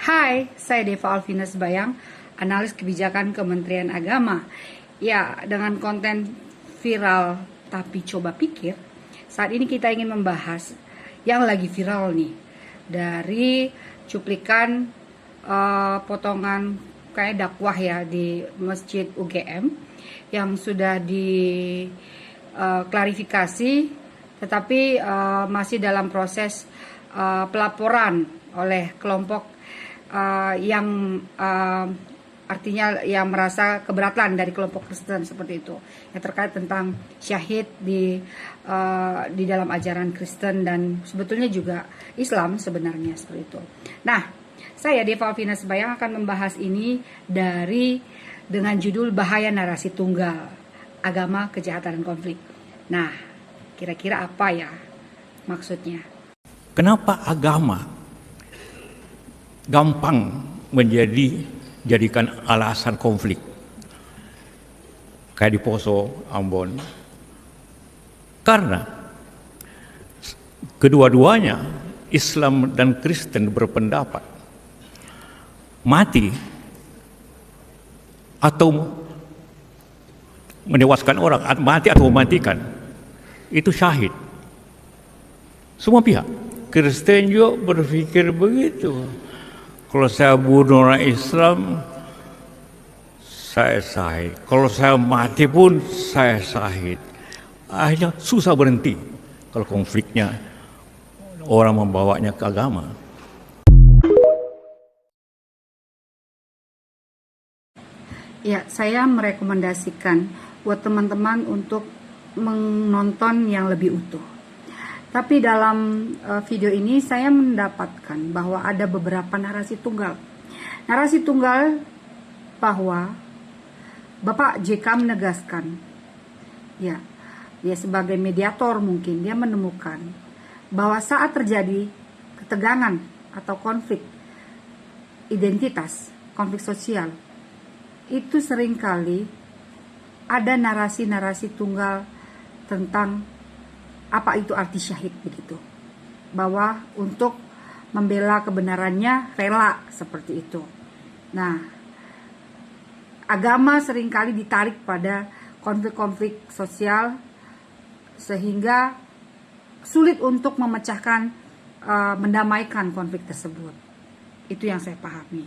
Hai, saya Deva Alvina Sebayang, analis kebijakan Kementerian Agama. Ya, dengan konten viral tapi coba pikir, saat ini kita ingin membahas yang lagi viral nih, dari cuplikan potongan kayak dakwah ya di Masjid UGM yang sudah diklarifikasi, tetapi masih dalam proses pelaporan oleh kelompok yang artinya yang merasa keberatan dari kelompok Kristen seperti itu, yang terkait tentang syahid di dalam ajaran Kristen dan sebetulnya juga Islam sebenarnya seperti itu. Nah, saya Deva Alvina Sebayang akan membahas ini dengan judul Bahaya Narasi Tunggal, Agama, Kejahatan, dan Konflik. Nah, kira-kira apa ya maksudnya? Kenapa agama gampang jadikan alasan konflik? Kayak di Poso, Ambon. Karena kedua-duanya, Islam dan Kristen, berpendapat mati atau menewaskan orang, mati atau mematikan, itu syahid. Semua pihak. Kristen juga berpikir begitu. Kalau saya bunuh orang Islam, saya syahid. Kalau saya mati pun, saya syahid. Akhirnya susah berhenti kalau konfliknya orang membawanya ke agama. Ya, saya merekomendasikan buat teman-teman untuk menonton yang lebih utuh. Tapi dalam video ini saya mendapatkan bahwa ada beberapa narasi tunggal. Narasi tunggal bahwa Bapak JK menegaskan, ya, dia sebagai mediator mungkin dia menemukan bahwa saat terjadi ketegangan atau konflik identitas, konflik sosial, itu seringkali ada narasi-narasi tunggal tentang apa itu arti syahid begitu. Bahwa untuk membela kebenarannya rela seperti itu. Nah, agama seringkali ditarik pada konflik-konflik sosial sehingga sulit untuk memecahkan, mendamaikan konflik tersebut. Itu yang saya pahami.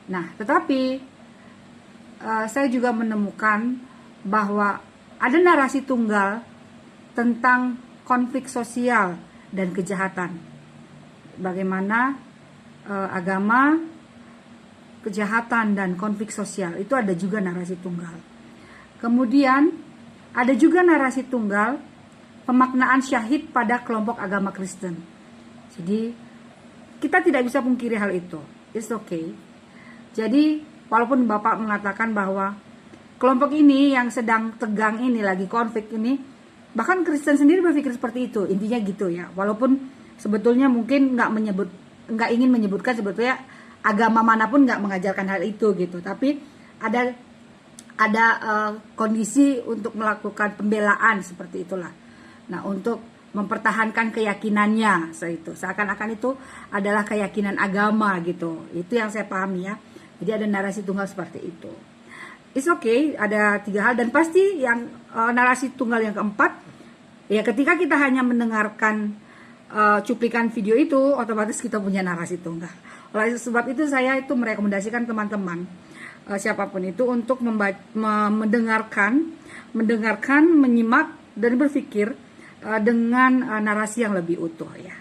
Nah, tetapi saya juga menemukan bahwa ada narasi tunggal tentang konflik sosial dan kejahatan. Bagaimana agama, kejahatan, dan konflik sosial itu ada juga narasi tunggal. Kemudian ada juga narasi tunggal pemaknaan syahid pada kelompok agama Kristen. Jadi kita tidak bisa pungkiri hal itu. It's okay. Jadi walaupun Bapak mengatakan bahwa kelompok ini yang sedang tegang ini, lagi konflik ini, bahkan Kristen sendiri berpikir seperti itu, intinya gitu ya. Walaupun sebetulnya mungkin nggak ingin menyebutkan sebetulnya agama manapun nggak mengajarkan hal itu gitu. Tapi ada kondisi untuk melakukan pembelaan seperti itulah. Nah, untuk mempertahankan keyakinannya, seakan-akan itu adalah keyakinan agama gitu. Itu yang saya pahami ya. Jadi ada narasi tunggal seperti itu. It's okay, ada 3 hal, dan pasti yang narasi tunggal yang keempat, ya ketika kita hanya mendengarkan cuplikan video itu, otomatis kita punya narasi tunggal. Oleh sebab itu saya itu merekomendasikan teman-teman siapapun itu untuk mendengarkan, menyimak dan berpikir dengan narasi yang lebih utuh ya.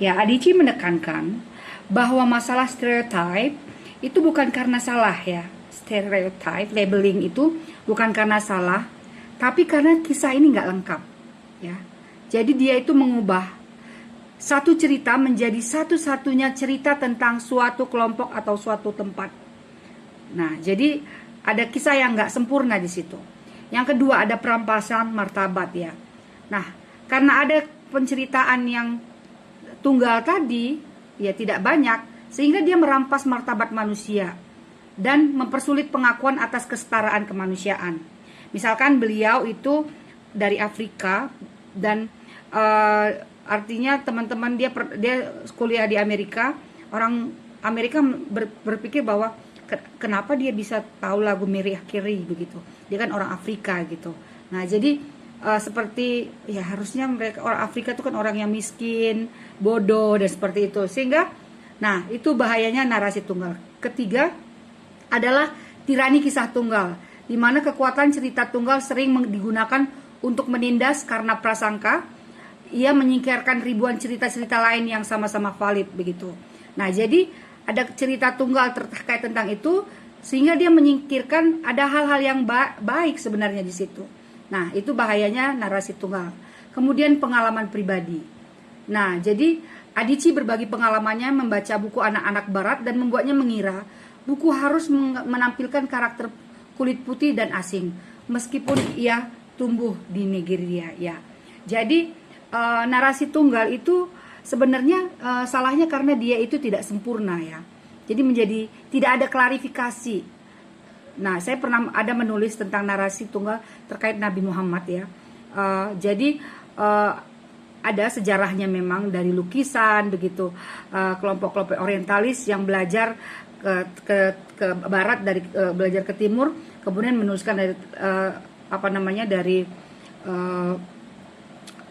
Ya, Adichie menekankan bahwa masalah stereotype itu bukan karena salah ya. Stereotype, labeling itu bukan karena salah, tapi karena kisah ini nggak lengkap ya. Jadi dia itu mengubah satu cerita menjadi satu-satunya cerita tentang suatu kelompok atau suatu tempat. Nah, jadi ada kisah yang nggak sempurna di situ. Yang kedua, ada perampasan martabat ya. Nah, karena ada penceritaan yang tunggal tadi ya tidak banyak, sehingga dia merampas martabat manusia dan mempersulit pengakuan atas kesetaraan kemanusiaan. Misalkan beliau itu dari Afrika dan artinya teman-teman dia kuliah di Amerika, Orang Amerika berpikir bahwa kenapa dia bisa tahu lagu Mariah Carey begitu. Dia kan orang Afrika gitu. Nah, jadi seperti ya harusnya mereka orang Afrika itu kan orang yang miskin, bodoh dan seperti itu. Sehingga nah, itu bahayanya narasi tunggal. Ketiga adalah tirani kisah tunggal, di mana kekuatan cerita tunggal sering digunakan untuk menindas karena prasangka. Ia menyingkirkan ribuan cerita-cerita lain yang sama-sama valid begitu. Nah, jadi ada cerita tunggal terkait tentang itu, sehingga dia menyingkirkan ada hal-hal yang baik sebenarnya di situ. Nah, itu bahayanya narasi tunggal. Kemudian pengalaman pribadi. Nah, jadi Adichie berbagi pengalamannya membaca buku anak-anak barat dan membuatnya mengira buku harus menampilkan karakter kulit putih dan asing, meskipun ia tumbuh di Nigeria. Ya, jadi narasi tunggal itu sebenarnya salahnya karena dia itu tidak sempurna ya. Jadi menjadi tidak ada klarifikasi. Nah, saya pernah ada menulis tentang narasi tunggal terkait Nabi Muhammad ya. Jadi ada sejarahnya memang dari lukisan begitu, kelompok-kelompok orientalis yang belajar ke barat dari belajar ke timur, kemudian menuliskan dari dari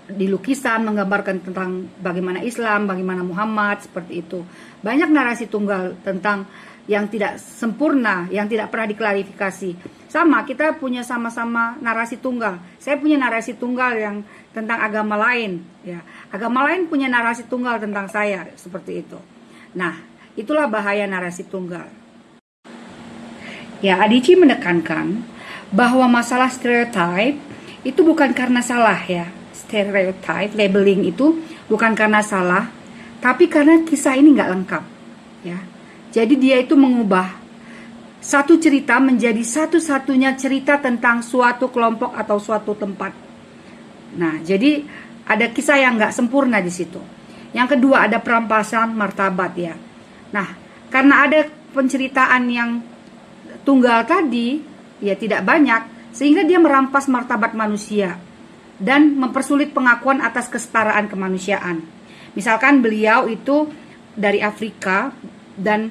di lukisan menggambarkan tentang bagaimana Islam, bagaimana Muhammad, seperti itu. Banyak narasi tunggal tentang yang tidak sempurna, yang tidak pernah diklarifikasi. Sama, kita punya sama-sama narasi tunggal. Saya punya narasi tunggal yang tentang agama lain, ya. Agama lain punya narasi tunggal tentang saya, seperti itu. Nah, itulah bahaya narasi tunggal. Ya, Adichie menekankan bahwa masalah stereotype itu bukan karena salah ya. Stereotype, labeling itu bukan karena salah, tapi karena kisah ini nggak lengkap, ya. Jadi dia itu mengubah satu cerita menjadi satu-satunya cerita tentang suatu kelompok atau suatu tempat. Nah, jadi ada kisah yang nggak sempurna di situ. Yang kedua ada perampasan martabat ya. Nah, karena ada penceritaan yang tunggal tadi, ya tidak banyak, sehingga dia merampas martabat manusia dan mempersulit pengakuan atas kesetaraan kemanusiaan. Misalkan beliau itu dari Afrika dan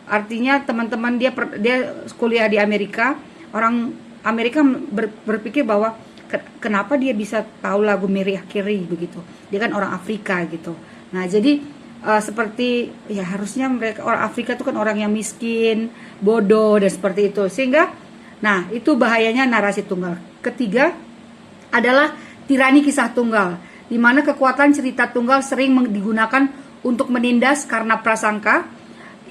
artinya teman-teman dia kuliah di Amerika, orang Amerika berpikir bahwa kenapa dia bisa tahu lagu Mariah Carey begitu. Dia kan orang Afrika gitu. Nah, jadi seperti ya harusnya mereka orang Afrika itu kan orang yang miskin, bodoh dan seperti itu. Sehingga nah, itu bahayanya narasi tunggal. Ketiga adalah tirani kisah tunggal, di mana kekuatan cerita tunggal sering digunakan untuk menindas karena prasangka.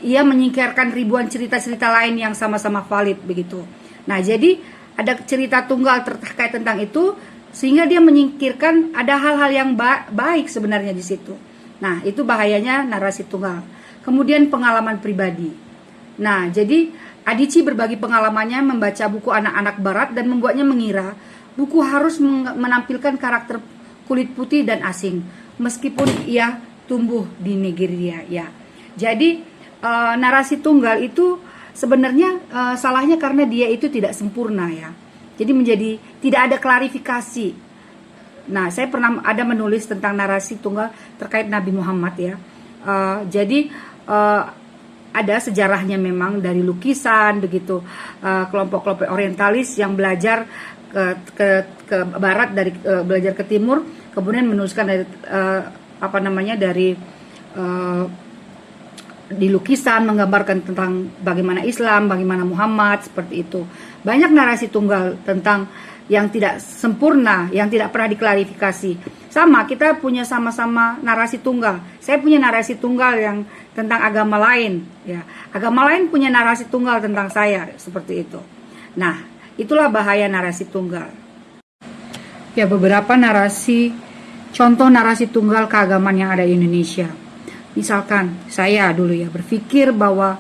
Ia menyingkirkan ribuan cerita-cerita lain yang sama-sama valid begitu. Nah, jadi ada cerita tunggal terkait tentang itu, sehingga dia menyingkirkan ada hal-hal yang baik sebenarnya di situ. Nah, itu bahayanya narasi tunggal. Kemudian pengalaman pribadi. Nah, jadi Adichie berbagi pengalamannya membaca buku anak-anak barat dan membuatnya mengira buku harus menampilkan karakter kulit putih dan asing, meskipun ia tumbuh di Nigeria. Ya, jadi narasi tunggal itu sebenarnya salahnya karena dia itu tidak sempurna ya. Jadi menjadi tidak ada klarifikasi. Nah, saya pernah ada menulis tentang narasi tunggal terkait Nabi Muhammad ya. Jadi ada sejarahnya memang dari lukisan begitu, kelompok-kelompok orientalis yang belajar ke barat dari belajar ke timur, kemudian menuliskan dari dari di lukisan menggambarkan tentang bagaimana Islam, bagaimana Muhammad, seperti itu. Banyak narasi tunggal tentang yang tidak sempurna, yang tidak pernah diklarifikasi. Sama, kita punya sama-sama narasi tunggal. Saya punya narasi tunggal yang tentang agama lain, ya. Agama lain punya narasi tunggal tentang saya, seperti itu. Nah, itulah bahaya narasi tunggal. Ya, beberapa contoh narasi tunggal keagamaan yang ada di Indonesia. Misalkan saya dulu ya berpikir bahwa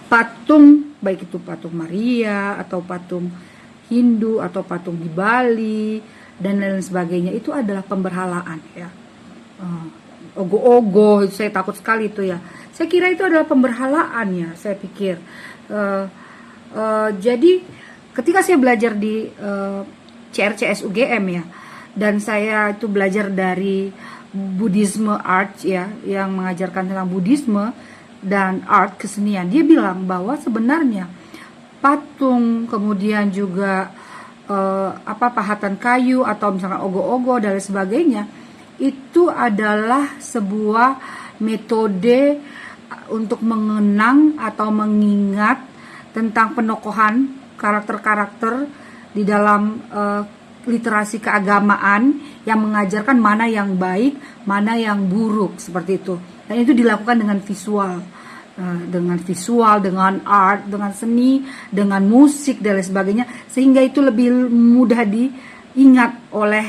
patung, baik itu patung Maria atau patung Hindu atau patung di Bali dan lain sebagainya, itu adalah pemberhalaan ya. Ogo-ogo, saya takut sekali itu ya. Saya kira itu adalah pemberhalaan ya, saya pikir. Jadi ketika saya belajar di CRCS UGM ya, dan saya itu belajar dari Buddhisme art ya, yang mengajarkan tentang Buddhisme dan art kesenian. Dia bilang bahwa sebenarnya patung, kemudian juga pahatan kayu atau misalkan ogo-ogo dan lain sebagainya, itu adalah sebuah metode untuk mengenang atau mengingat tentang penokohan karakter-karakter di dalam literasi keagamaan yang mengajarkan mana yang baik, mana yang buruk, seperti itu. Dan itu dilakukan dengan visual, dengan art, dengan seni, dengan musik dan lain sebagainya, sehingga itu lebih mudah diingat oleh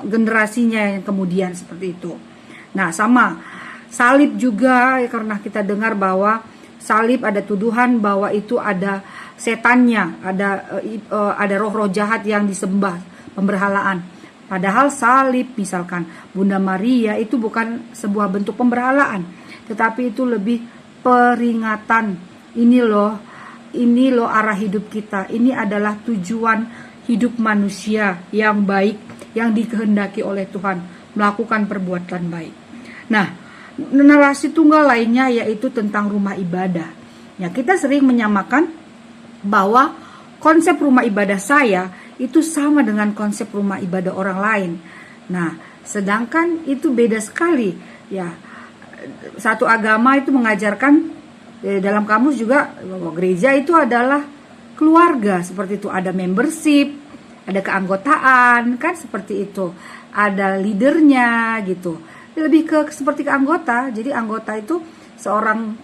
generasinya yang kemudian, seperti itu. Nah, sama salib juga, karena kita dengar bahwa salib ada tuduhan bahwa itu ada setannya, ada roh-roh jahat yang disembah, pemberhalaan. Padahal salib, misalkan Bunda Maria, itu bukan sebuah bentuk pemberhalaan, tetapi itu lebih peringatan. Ini loh arah hidup kita. Ini adalah tujuan hidup manusia yang baik, yang dikehendaki oleh Tuhan, melakukan perbuatan baik. Nah, narasi tunggal lainnya yaitu tentang rumah ibadah. Ya, kita sering menyamakan bahwa konsep rumah ibadah saya itu sama dengan konsep rumah ibadah orang lain. Nah, sedangkan itu beda sekali. Ya, satu agama itu mengajarkan, dalam kamus juga, bahwa gereja itu adalah keluarga, seperti itu. Ada membership, ada keanggotaan, kan seperti itu. Ada leadernya gitu. Lebih ke seperti ke anggota. Jadi anggota itu seorang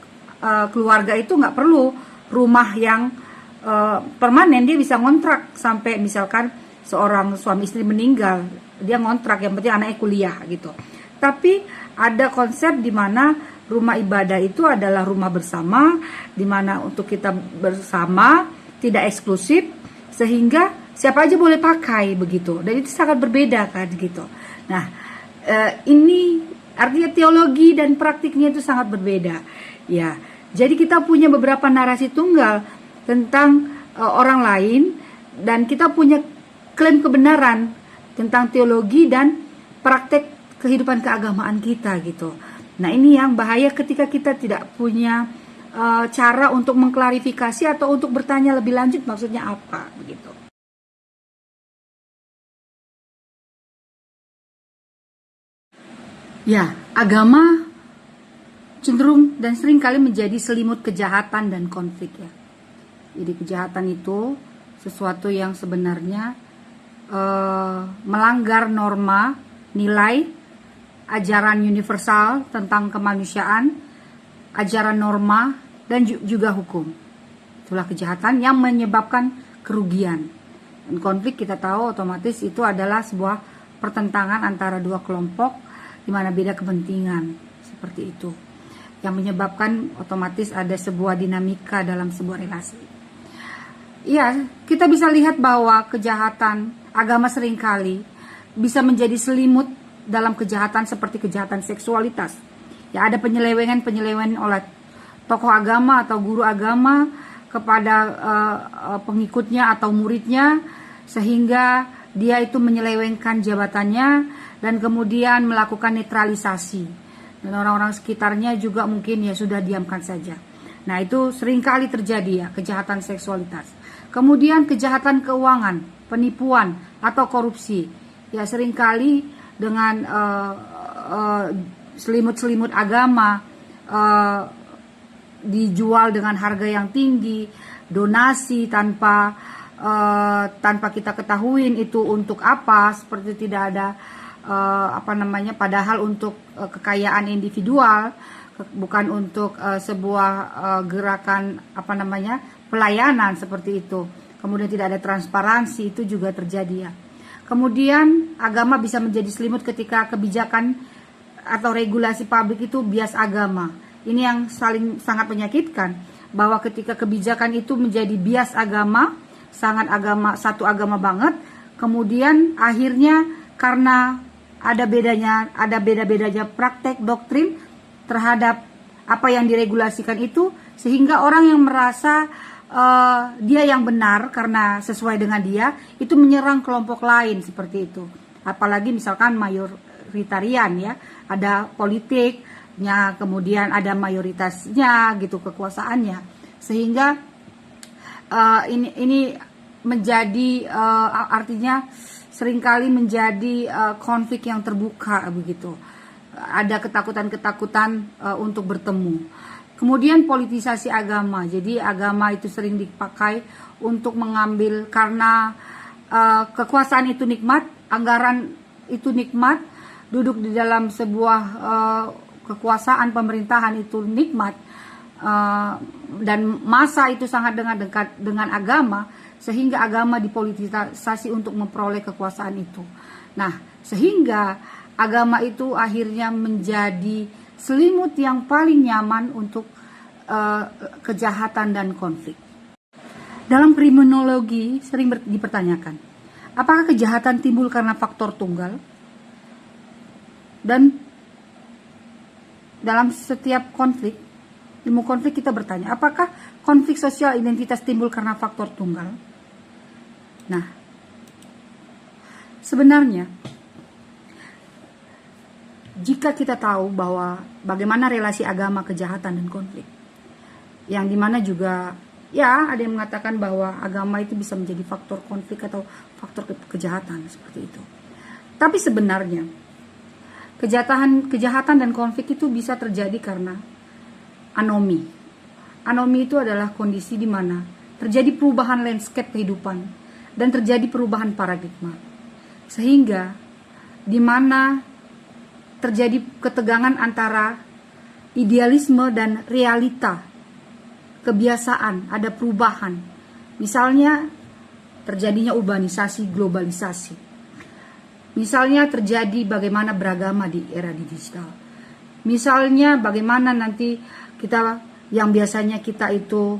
keluarga itu nggak perlu rumah yang permanen, dia bisa ngontrak sampai misalkan seorang suami istri meninggal, dia ngontrak, yang penting anaknya kuliah gitu. Tapi ada konsep di mana rumah ibadah itu adalah rumah bersama, di mana untuk kita bersama, tidak eksklusif, sehingga siapa aja boleh pakai begitu. Dan itu sangat berbeda kan gitu. Nah, ini artinya teologi dan praktiknya itu sangat berbeda. Ya, jadi kita punya beberapa narasi tunggal tentang orang lain, dan kita punya klaim kebenaran tentang teologi dan praktek kehidupan keagamaan kita gitu. Nah, ini yang bahaya ketika kita tidak punya cara untuk mengklarifikasi atau untuk bertanya lebih lanjut maksudnya apa begitu. Ya, agama cenderung dan sering kali menjadi selimut kejahatan dan konflik ya. Jadi kejahatan itu sesuatu yang sebenarnya melanggar norma, nilai, ajaran universal tentang kemanusiaan, ajaran norma, dan juga hukum. Itulah kejahatan yang menyebabkan kerugian. Dan konflik kita tahu otomatis itu adalah sebuah pertentangan antara dua kelompok di mana beda kepentingan, seperti itu. Yang menyebabkan otomatis ada sebuah dinamika dalam sebuah relasi. Ya, kita bisa lihat bahwa kejahatan agama seringkali bisa menjadi selimut dalam kejahatan seperti kejahatan seksualitas. Ya, ada penyelewengan oleh tokoh agama atau guru agama kepada pengikutnya atau muridnya, sehingga dia itu menyelewengkan jabatannya dan kemudian melakukan netralisasi. Dan orang-orang sekitarnya juga mungkin ya sudah diamkan saja. Nah, itu seringkali terjadi ya, kejahatan seksualitas. Kemudian kejahatan keuangan, penipuan atau korupsi. Ya, seringkali dengan selimut-selimut agama dijual dengan harga yang tinggi, donasi tanpa kita ketahuin itu untuk apa, seperti tidak ada padahal untuk kekayaan individual, bukan untuk sebuah gerakan pelayanan seperti itu. Kemudian tidak ada transparansi, itu juga terjadi ya. Kemudian agama bisa menjadi selimut ketika kebijakan atau regulasi publik itu bias agama. Ini yang sangat menyakitkan, bahwa ketika kebijakan itu menjadi bias agama, satu agama banget, kemudian akhirnya karena ada beda-bedanya praktek doktrin terhadap apa yang diregulasikan itu, sehingga orang yang merasa dia yang benar karena sesuai dengan dia, itu menyerang kelompok lain seperti itu. apalagi misalkan mayoritarian ya, ada politiknya, kemudian ada mayoritasnya gitu kekuasaannya, sehingga ini menjadi artinya seringkali menjadi konflik yang terbuka begitu. Ada ketakutan-ketakutan untuk bertemu. Kemudian politisasi agama. Jadi agama itu sering dipakai untuk mengambil, karena kekuasaan itu nikmat, anggaran itu nikmat, duduk di dalam sebuah kekuasaan pemerintahan itu nikmat, dan masa itu sangat dekat dengan agama, sehingga agama dipolitisasi untuk memperoleh kekuasaan itu. Nah, sehingga agama itu akhirnya menjadi selimut yang paling nyaman untuk kejahatan dan konflik. Dalam kriminologi sering dipertanyakan, apakah kejahatan timbul karena faktor tunggal? Dan dalam setiap konflik, ilmu konflik kita bertanya, apakah konflik sosial identitas timbul karena faktor tunggal? Nah, sebenarnya jika kita tahu bahwa bagaimana relasi agama, kejahatan, dan konflik, yang dimana juga ya ada yang mengatakan bahwa agama itu bisa menjadi faktor konflik atau faktor kejahatan seperti itu. Tapi sebenarnya kejahatan dan konflik itu bisa terjadi karena anomi. Anomi itu adalah kondisi di mana terjadi perubahan landscape kehidupan dan terjadi perubahan paradigma, sehingga di mana terjadi ketegangan antara idealisme dan realita, kebiasaan, ada perubahan. Misalnya terjadinya urbanisasi, globalisasi. Misalnya terjadi bagaimana beragama di era digital. Misalnya bagaimana nanti kita yang biasanya kita itu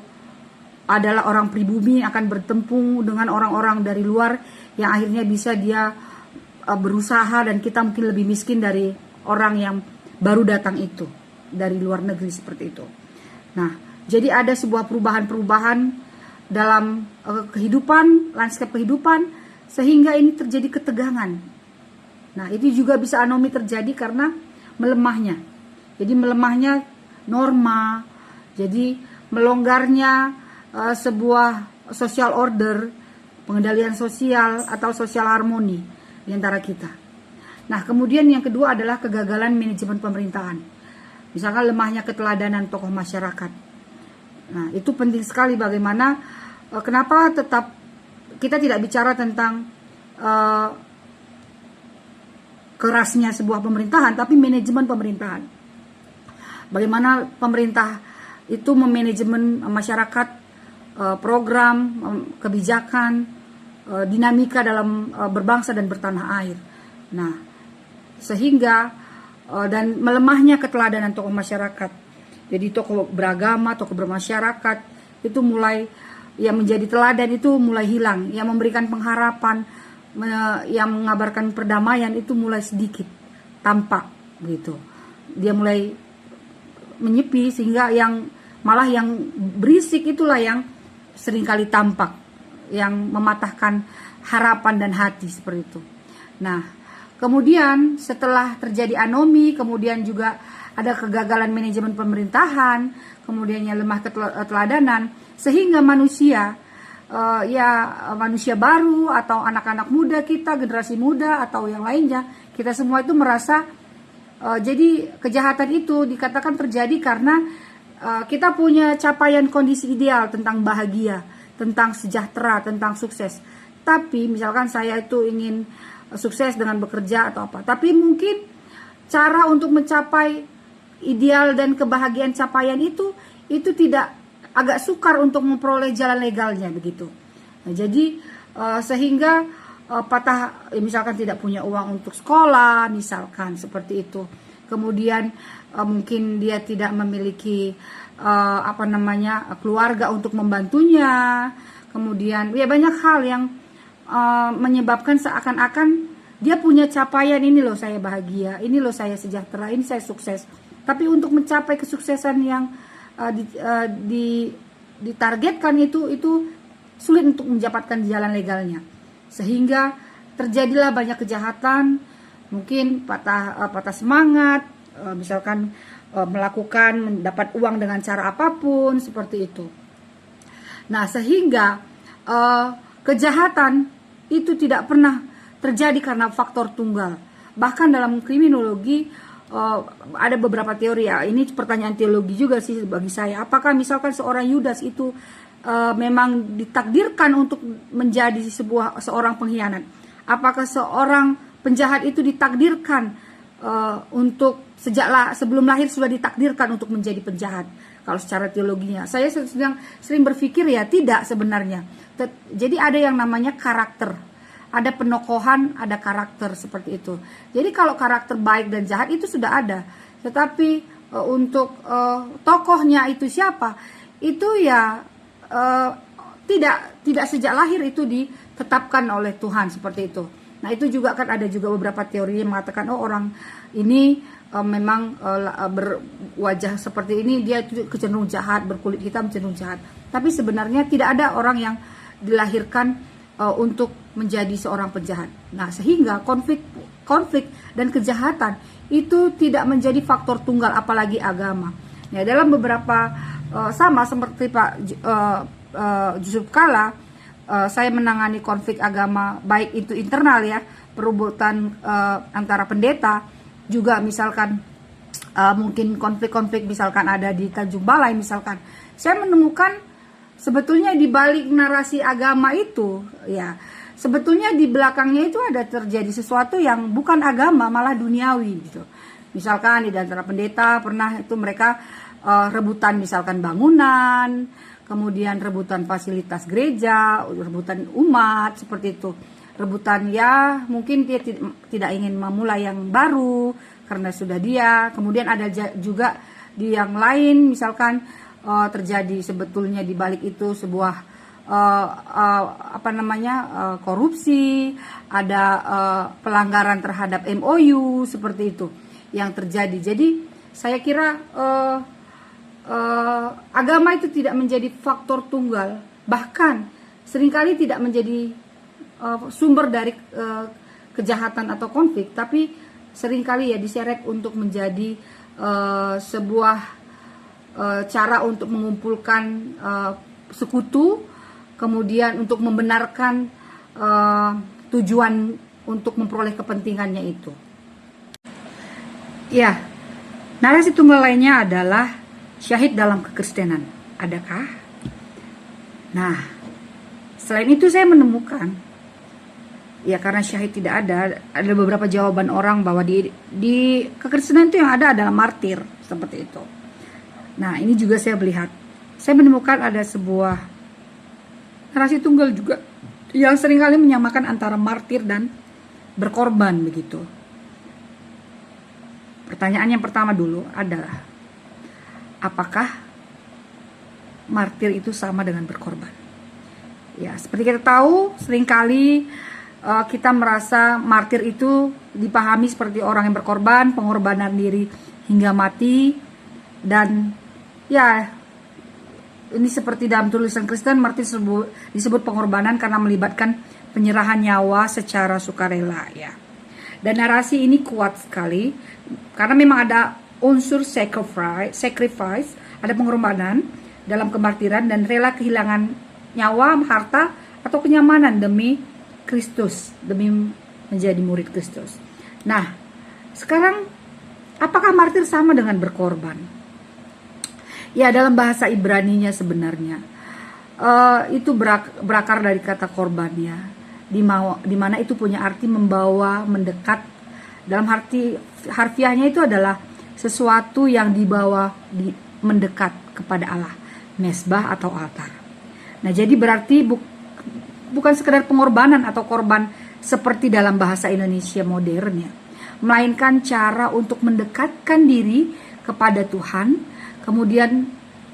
adalah orang pribumi akan bertempung dengan orang-orang dari luar yang akhirnya bisa dia berusaha, dan kita mungkin lebih miskin dari orang yang baru datang itu dari luar negeri seperti itu. Nah, jadi ada sebuah perubahan-perubahan dalam kehidupan, lanskap kehidupan, sehingga ini terjadi ketegangan. Nah, itu juga bisa anomi terjadi karena melemahnya. Jadi melemahnya norma, jadi melonggarnya sebuah social order, pengendalian sosial atau sosial harmoni di antara kita. Nah, kemudian yang kedua adalah kegagalan manajemen pemerintahan. Misalkan lemahnya keteladanan tokoh masyarakat. Nah, itu penting sekali bagaimana, kenapa tetap kita tidak bicara tentang kerasnya sebuah pemerintahan, tapi manajemen pemerintahan. Bagaimana pemerintah itu memanajemen masyarakat, program, kebijakan, dinamika dalam berbangsa dan bertanah air. Nah, sehingga dan melemahnya keteladanan tokoh masyarakat. Jadi tokoh beragama, tokoh bermasyarakat itu mulai yang menjadi teladan itu mulai hilang, yang memberikan pengharapan, yang mengabarkan perdamaian itu mulai sedikit tampak gitu. Dia mulai menyepi, sehingga yang malah yang berisik itulah yang seringkali tampak, yang mematahkan harapan dan hati seperti itu. Nah, kemudian setelah terjadi anomi, kemudian juga ada kegagalan manajemen pemerintahan, kemudian yang lemah keteladanan, sehingga manusia manusia baru atau anak-anak muda kita, generasi muda atau yang lainnya, kita semua itu merasa jadi kejahatan itu dikatakan terjadi karena kita punya capaian kondisi ideal tentang bahagia, tentang sejahtera, tentang sukses. Tapi misalkan saya itu ingin sukses dengan bekerja atau apa, tapi mungkin cara untuk mencapai ideal dan kebahagiaan capaian itu tidak, agak sukar untuk memperoleh jalan legalnya begitu. Nah, jadi sehingga misalkan tidak punya uang untuk sekolah, misalkan seperti itu. Kemudian mungkin dia tidak memiliki keluarga untuk membantunya. Kemudian ya banyak hal yang menyebabkan seakan-akan dia punya capaian, ini loh saya bahagia, ini loh saya sejahtera, ini saya sukses. Tapi untuk mencapai kesuksesan yang ditargetkan itu sulit untuk mendapatkan jalan legalnya, sehingga terjadilah banyak kejahatan, mungkin patah semangat, misalkan mendapat uang dengan cara apapun seperti itu. Nah, sehingga kejahatan itu tidak pernah terjadi karena faktor tunggal. Bahkan dalam kriminologi ada beberapa teori ya. Ini pertanyaan teologi juga sih bagi saya. Apakah misalkan seorang Yudas itu memang ditakdirkan untuk menjadi seorang pengkhianat? Apakah seorang penjahat itu ditakdirkan untuk sebelum lahir sudah ditakdirkan untuk menjadi penjahat? Kalau secara teologinya, saya sering berpikir ya tidak sebenarnya. Jadi ada yang namanya karakter, ada penokohan, ada karakter seperti itu. Jadi kalau karakter baik dan jahat itu sudah ada, tetapi untuk tokohnya itu siapa, itu ya tidak sejak lahir itu ditetapkan oleh Tuhan seperti itu. Nah, itu juga kan ada juga beberapa teori yang mengatakan orang ini memang berwajah seperti ini, dia cenderung jahat, berkulit hitam cenderung jahat. Tapi sebenarnya tidak ada orang yang dilahirkan untuk menjadi seorang penjahat. Nah, sehingga konflik dan kejahatan itu tidak menjadi faktor tunggal, apalagi agama. Ya, dalam beberapa sama seperti Pak Yusuf Kala, saya menangani konflik agama, baik itu internal ya, perebutan antara pendeta, juga misalkan mungkin konflik-konflik misalkan ada di Tanjung Balai misalkan. Saya menemukan sebetulnya di balik narasi agama itu ya, sebetulnya di belakangnya itu ada terjadi sesuatu yang bukan agama, malah duniawi gitu. Misalkan di antara pendeta pernah itu mereka rebutan misalkan bangunan, kemudian rebutan fasilitas gereja, rebutan umat seperti itu. Rebutan ya mungkin dia tidak ingin memulai yang baru karena sudah dia. Kemudian ada juga di yang lain misalkan terjadi sebetulnya di balik itu sebuah korupsi, ada pelanggaran terhadap MOU seperti itu yang terjadi. Jadi saya kira agama itu tidak menjadi faktor tunggal, bahkan seringkali tidak menjadi sumber dari kejahatan atau konflik, tapi seringkali ya diseret untuk menjadi sebuah cara untuk mengumpulkan sekutu, kemudian untuk membenarkan tujuan untuk memperoleh kepentingannya itu. Ya, narasi tunggal lainnya adalah syahid dalam kekristenan. Adakah? Nah, selain itu saya menemukan ya, karena syahid tidak ada beberapa jawaban orang bahwa di kekristenan itu yang ada adalah martir seperti itu. Nah, ini juga saya melihat, saya menemukan ada sebuah narasi tunggal juga yang seringkali menyamakan antara martir dan berkorban begitu. Pertanyaan yang pertama dulu adalah, apakah martir itu sama dengan berkorban? Ya, seperti kita tahu seringkali kita merasa martir itu dipahami seperti orang yang berkorban, pengorbanan diri hingga mati. Dan ya, ini seperti dalam tulisan Kristen, martir disebut pengorbanan karena melibatkan penyerahan nyawa secara sukarela ya. Dan narasi ini kuat sekali karena memang ada unsur sacrifice, ada pengorbanan dalam kemartiran dan rela kehilangan nyawa, harta atau kenyamanan demi Kristus, demi menjadi murid Kristus. Nah, sekarang apakah martir sama dengan berkorban? Ya, dalam bahasa Ibraninya sebenarnya itu berakar dari kata korban ya, di mana itu punya arti membawa, mendekat. Dalam arti harfiahnya itu adalah sesuatu yang dibawa mendekat kepada Allah, mesbah atau altar. Nah, jadi berarti bukan sekedar pengorbanan atau korban seperti dalam bahasa Indonesia modern ya, melainkan cara untuk mendekatkan diri kepada Tuhan, kemudian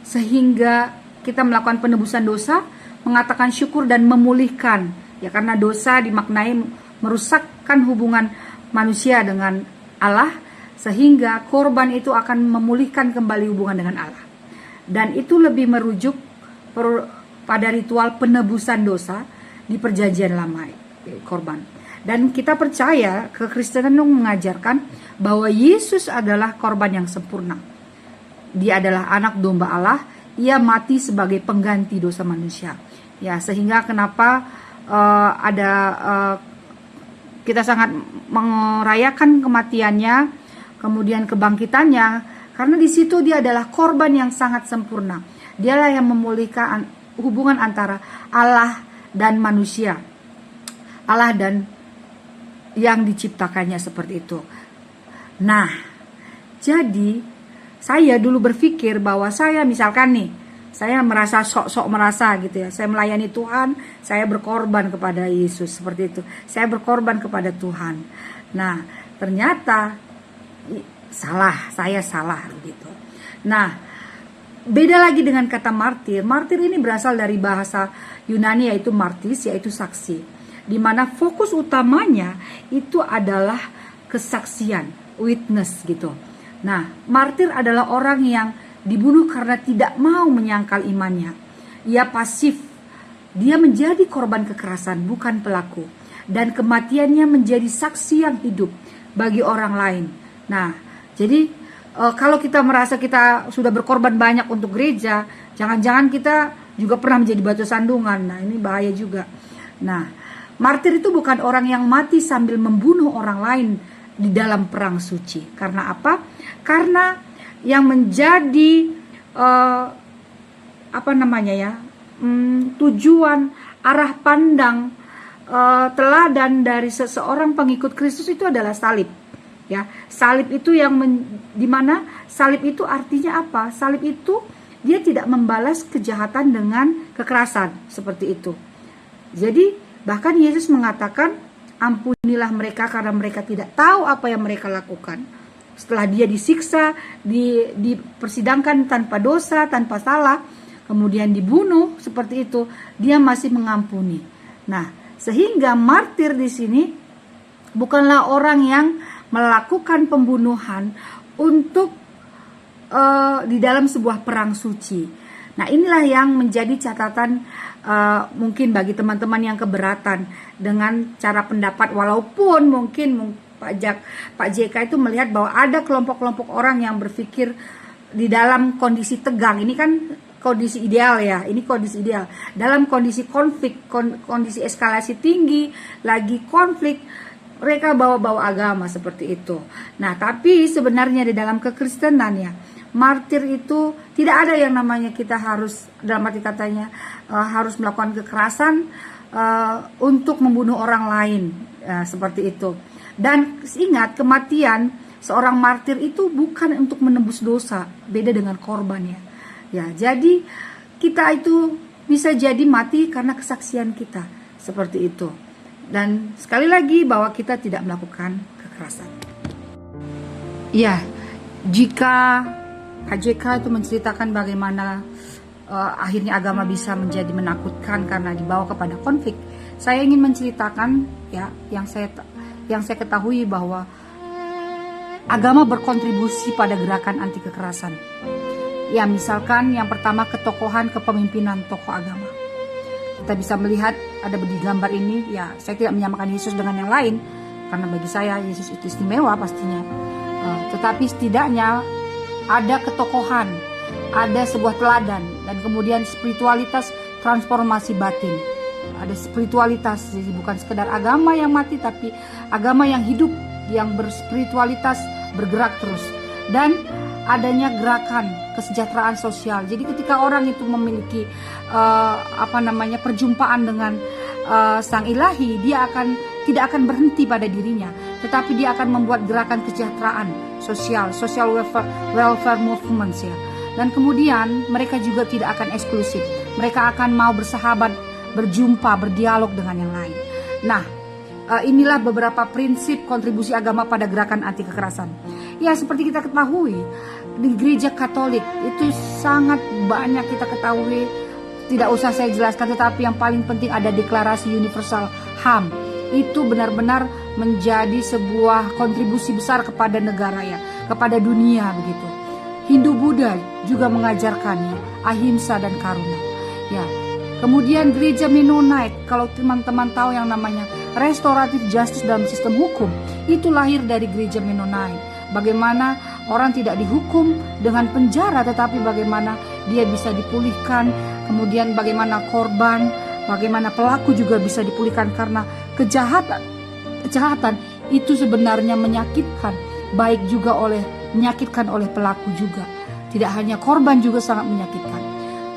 sehingga kita melakukan penebusan dosa, mengatakan syukur dan memulihkan ya, karena dosa dimaknai merusakkan hubungan manusia dengan Allah, sehingga korban itu akan memulihkan kembali hubungan dengan Allah. Dan itu lebih merujuk pada ritual penebusan dosa di perjanjian lama, korban. Dan kita percaya kekristenan mengajarkan bahwa Yesus adalah korban yang sempurna. Dia adalah anak domba Allah, ia mati sebagai pengganti dosa manusia. Ya, sehingga kenapa kita sangat merayakan kematiannya, kemudian kebangkitannya, karena di situ dia adalah korban yang sangat sempurna. Dialah yang memulihkan hubungan antara Allah dan manusia, Allah dan yang diciptakannya seperti itu. Nah, jadi saya dulu berpikir bahwa saya misalkan nih, saya merasa sok-sok merasa gitu ya, saya melayani Tuhan, saya berkorban kepada Yesus seperti itu, saya berkorban kepada Tuhan. Nah, ternyata saya salah gitu. Nah, beda lagi dengan kata martir. Martir ini berasal dari bahasa Yunani yaitu martis, yaitu saksi, di mana fokus utamanya itu adalah kesaksian, witness gitu. Nah, martir adalah orang yang dibunuh karena tidak mau menyangkal imannya. Ia pasif. Dia menjadi korban kekerasan, bukan pelaku. Dan kematiannya menjadi saksi yang hidup bagi orang lain. Nah, jadi kalau kita merasa kita sudah berkorban banyak untuk gereja, jangan-jangan kita juga pernah menjadi batu sandungan. Nah, ini bahaya juga. Nah, martir itu bukan orang yang mati sambil membunuh orang lain di dalam perang suci. Karena apa? Karena yang menjadi tujuan, arah pandang, teladan dari seseorang pengikut Kristus itu adalah salib. Ya, salib itu dimana salib itu artinya apa? Salib itu dia tidak membalas kejahatan dengan kekerasan seperti itu. Jadi bahkan Yesus mengatakan, ampunilah mereka karena mereka tidak tahu apa yang mereka lakukan. Setelah dia disiksa, dipersidangkan tanpa dosa, tanpa salah, kemudian dibunuh seperti itu, dia masih mengampuni. Nah, sehingga martir di sini bukanlah orang yang melakukan pembunuhan untuk di dalam sebuah perang suci. Nah, inilah yang menjadi catatan mungkin bagi teman-teman yang keberatan dengan cara pendapat, walaupun mungkin Pak JK itu melihat bahwa ada kelompok-kelompok orang yang berpikir di dalam kondisi tegang. Ini kan kondisi ideal ya, ini kondisi ideal. Dalam kondisi konflik, kondisi eskalasi tinggi, lagi konflik, mereka bawa-bawa agama seperti itu. Nah, tapi sebenarnya di dalam kekristenan ya, martir itu tidak ada yang namanya kita harus, dalam arti katanya, harus melakukan kekerasan untuk membunuh orang lain, seperti itu. Dan ingat, kematian seorang martir itu bukan untuk menembus dosa, beda dengan korban ya. Ya, jadi kita itu bisa jadi mati karena kesaksian kita, seperti itu. Dan sekali lagi bahwa kita tidak melakukan kekerasan. Ya, jika KJK itu menceritakan bagaimana akhirnya agama bisa menjadi menakutkan karena dibawa kepada konflik, saya ingin menceritakan ya yang saya ketahui bahwa agama berkontribusi pada gerakan anti kekerasan. Ya, misalkan yang pertama ketokohan kepemimpinan tokoh agama. Kita bisa melihat ada di gambar ini, ya saya tidak menyamakan Yesus dengan yang lain, karena bagi saya Yesus itu istimewa pastinya. Tetapi setidaknya ada ketokohan, ada sebuah teladan, dan kemudian spiritualitas transformasi batin. Ada spiritualitas, jadi bukan sekedar agama yang mati, tapi agama yang hidup, yang berspiritualitas, bergerak terus. Dan adanya gerakan kesejahteraan sosial. Jadi ketika orang itu memiliki perjumpaan dengan Sang Ilahi, dia tidak akan berhenti pada dirinya, tetapi dia akan membuat gerakan kesejahteraan sosial, social welfare movements ya. Dan kemudian mereka juga tidak akan eksklusif. Mereka akan mau bersahabat, berjumpa, berdialog dengan yang lain. Nah, inilah beberapa prinsip kontribusi agama pada gerakan anti kekerasan. Ya, seperti kita ketahui, di gereja Katolik itu sangat banyak kita ketahui, tidak usah saya jelaskan, tetapi yang paling penting ada deklarasi universal HAM. Itu benar-benar menjadi sebuah kontribusi besar kepada negara ya, kepada dunia begitu. Hindu Buddha juga mengajarkannya, ahimsa dan karuna. Ya. Kemudian gereja Mennonite, kalau teman-teman tahu yang namanya restoratif justice dalam sistem hukum itu lahir dari gereja Mennonite. Bagaimana orang tidak dihukum dengan penjara, tetapi bagaimana dia bisa dipulihkan, kemudian bagaimana korban, bagaimana pelaku juga bisa dipulihkan karena kejahatan itu sebenarnya menyakitkan, baik juga menyakitkan oleh pelaku juga. Tidak hanya korban juga sangat menyakitkan.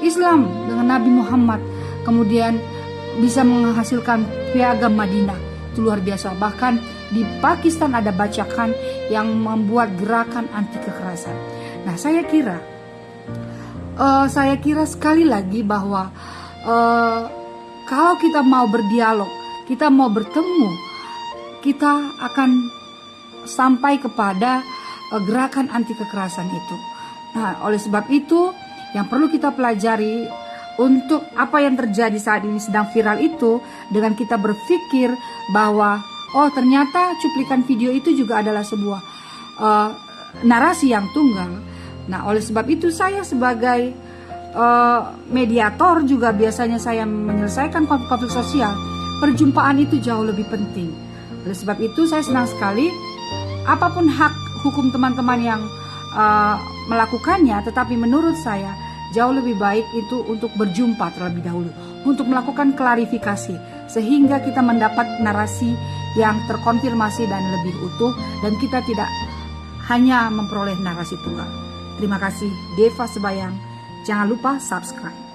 Islam dengan Nabi Muhammad kemudian bisa menghasilkan piagam Madinah, itu luar biasa. Bahkan di Pakistan ada bacakan yang membuat gerakan anti kekerasan. Nah, saya kira sekali lagi bahwa kalau kita mau berdialog, kita mau bertemu, kita akan sampai kepada gerakan anti kekerasan itu. Nah, oleh sebab itu yang perlu kita pelajari untuk apa yang terjadi saat ini sedang viral itu, dengan kita berpikir bahwa oh ternyata cuplikan video itu juga adalah sebuah narasi yang tunggal. Nah, oleh sebab itu saya sebagai mediator juga biasanya saya menyelesaikan konflik sosial. Perjumpaan itu jauh lebih penting. Oleh sebab itu saya senang sekali apapun hak hukum teman-teman yang melakukannya, tetapi menurut saya jauh lebih baik itu untuk berjumpa terlebih dahulu, untuk melakukan klarifikasi sehingga kita mendapat narasi yang terkonfirmasi dan lebih utuh, dan kita tidak hanya memperoleh narasi tunggal. Terima kasih, Deva Sebayang. Jangan lupa subscribe.